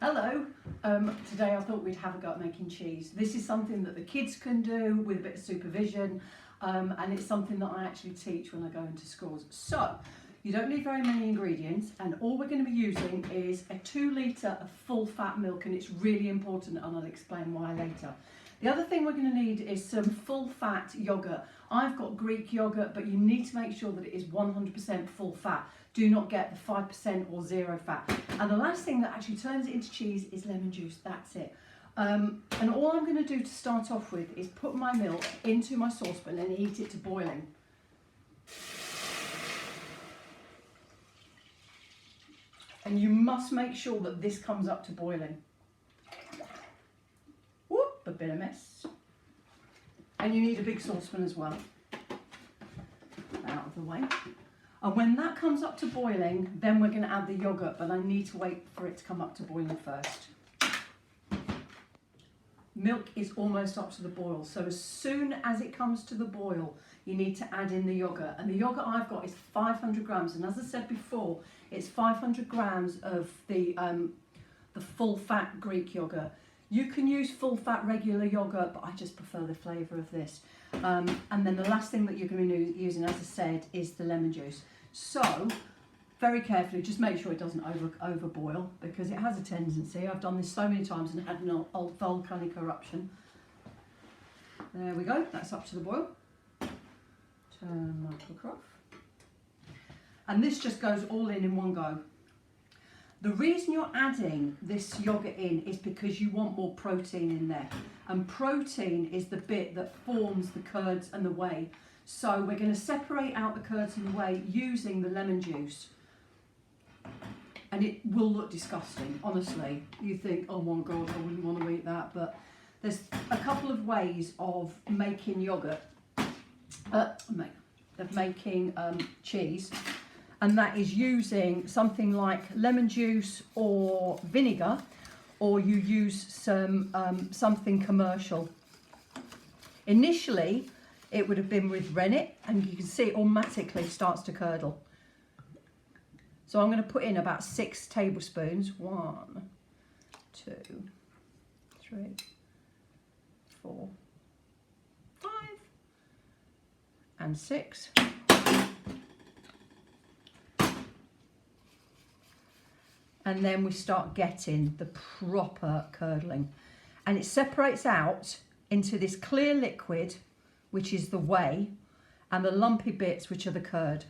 Hello, today I thought we'd have a go at making cheese. This is something that the kids can do with a bit of supervision, and it's something that I actually teach when I go into schools. So, you don't need very many ingredients, and all we're going to be using is a 2 litre of full fat milk, and it's really important, and I'll explain why later. The other thing we're going to need is some full fat yoghurt. I've got Greek yoghurt, but you need to make sure that it is 100% full fat. Do not get the 5% or 0 fat. And the last thing that actually turns it into cheese is lemon juice. That's it. And all I'm going to do to start off with is put my milk into my saucepan and heat it to boiling. And you must make sure that this comes up to boiling. Whoop, a bit of mess. And you need a big saucepan as well. Out of the way. And when that comes up to boiling, then we're going to add the yoghurt, but I need to wait for it to come up to boiling first. Milk is almost up to the boil, so as soon as it comes to the boil, you need to add in the yoghurt. And the yoghurt I've got is 500 grams, and as I said before, it's 500 grams of the full fat Greek yoghurt. You can use full fat regular yoghurt, but I just prefer the flavour of this. And then the last thing that you're going to be using, as I said, is the lemon juice. So, very carefully, just make sure it doesn't over boil, because it has a tendency. I've done this so many times and had an old volcanic eruption. There we go, that's up to the boil. Turn my cooker off. And this just goes all in one go. The reason you're adding this yoghurt in is because you want more protein in there. And protein is the bit that forms the curds and the whey. So we're going to separate out the curds and the whey using the lemon juice. And it will look disgusting, honestly. You think, oh my God, I wouldn't want to eat that. But there's a couple of ways of making yoghurt, of making cheese. And that is using something like lemon juice or vinegar, or you use something commercial. Initially, it would have been with rennet, and you can see it automatically starts to curdle. So I'm going to put in about 6 tablespoons. 1, 2, 3, 4, 5, and 6. And then we start getting the proper curdling. And it separates out into this clear liquid, which is the whey, and the lumpy bits, which are the curd.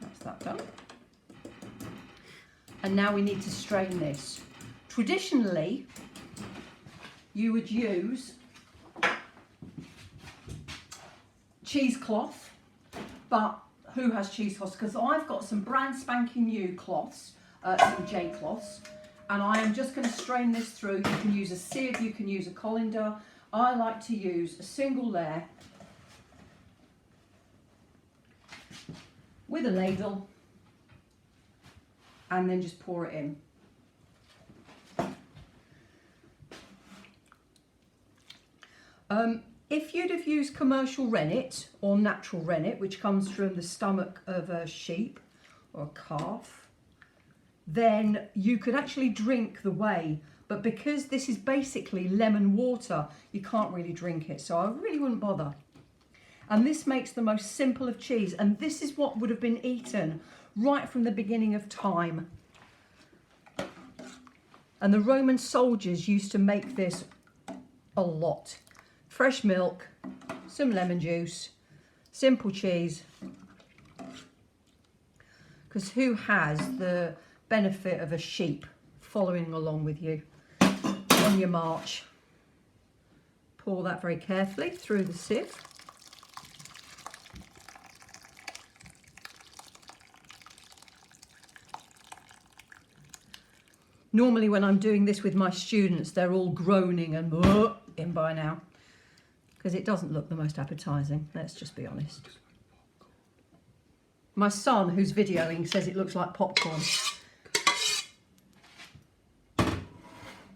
That's that done. And now we need to strain this. Traditionally, you would use cheesecloth, but who has cheesecloths? Because I've got some brand spanking new cloths, some J cloths, and I am just going to strain this through. You can use a sieve, you can use a colander. I like to use a single layer with a ladle, and then just pour it in. If you'd have used commercial rennet or natural rennet, which comes from the stomach of a sheep or a calf, then you could actually drink the whey. But because this is basically lemon water, you can't really drink it. So I really wouldn't bother. And this makes the most simple of cheese. And this is what would have been eaten right from the beginning of time. And the Roman soldiers used to make this a lot. Fresh milk, some lemon juice, simple cheese. Because who has the benefit of a sheep following along with you on your march? Pour that very carefully through the sieve. Normally when I'm doing this with my students, they're all groaning and in by now, because it doesn't look the most appetising, let's just be honest. My son, who's videoing, says it looks like popcorn.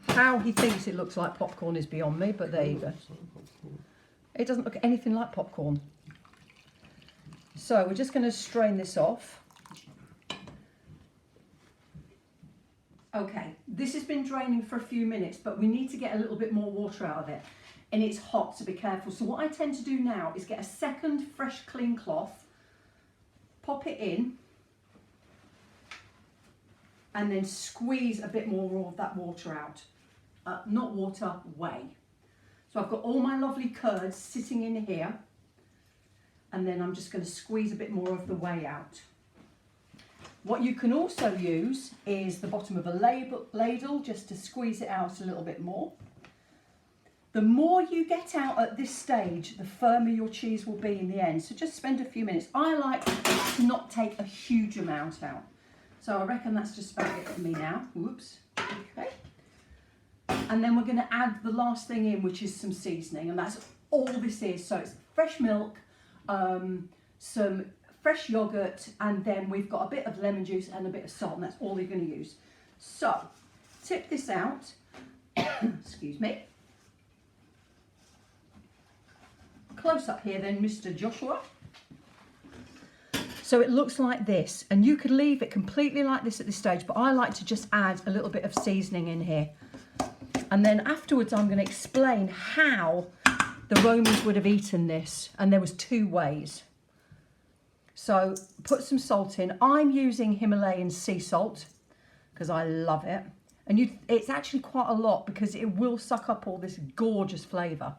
How he thinks it looks like popcorn is beyond me, but there you go. It doesn't look anything like popcorn. So we're just going to strain this off. Okay, this has been draining for a few minutes, but we need to get a little bit more water out of it. And it's hot, so be careful. So what I tend to do now is get a second fresh clean cloth, pop it in, and then squeeze a bit more of that water out. Not water, whey. So I've got all my lovely curds sitting in here, and then I'm just going to squeeze a bit more of the whey out. What you can also use is the bottom of a ladle just to squeeze it out a little bit more. The more you get out at this stage, the firmer your cheese will be in the end. So just spend a few minutes. I like to not take a huge amount out. So I reckon that's just about it for me now. Whoops. Okay. And then we're going to add the last thing in, which is some seasoning. And that's all this is. So it's fresh milk, some fresh yogurt, and then we've got a bit of lemon juice and a bit of salt, and that's all you're going to use. So tip this out. Excuse me. Close up here then, Mr. Joshua. So it looks like this, and you could leave it completely like this at this stage, but I like to just add a little bit of seasoning in here. And then afterwards I'm going to explain how the Romans would have eaten this, and there was two ways. So put some salt in. I'm using Himalayan sea salt because I love it. And it's actually quite a lot because it will suck up all this gorgeous flavour.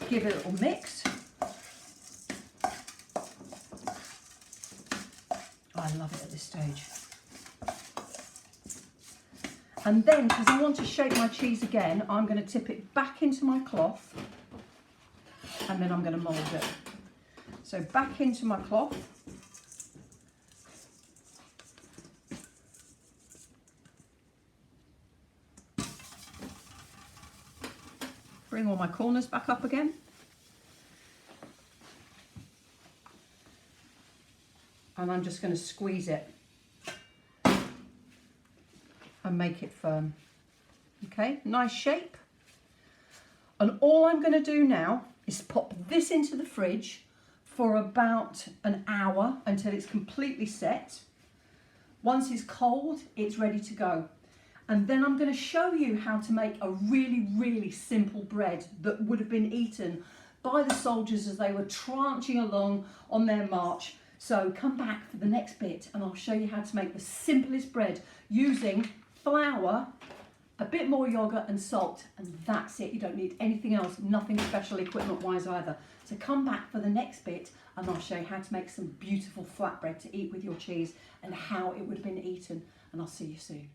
Give it a little mix. I love it at this stage. And then, because I want to shape my cheese again, I'm going to tip it back into my cloth, and then I'm going to mould it. So back into my cloth. Bring all my corners back up again. And I'm just going to squeeze it and make it firm. Okay, nice shape. And all I'm going to do now is pop this into the fridge for about an hour until it's completely set. Once it's cold, it's ready to go. And then I'm going to show you how to make a really, really simple bread that would have been eaten by the soldiers as they were tramping along on their march. So come back for the next bit and I'll show you how to make the simplest bread using flour, a bit more yogurt and salt, and that's it. You don't need anything else, nothing special equipment wise either. So come back for the next bit and I'll show you how to make some beautiful flatbread to eat with your cheese and how it would have been eaten, and I'll see you soon.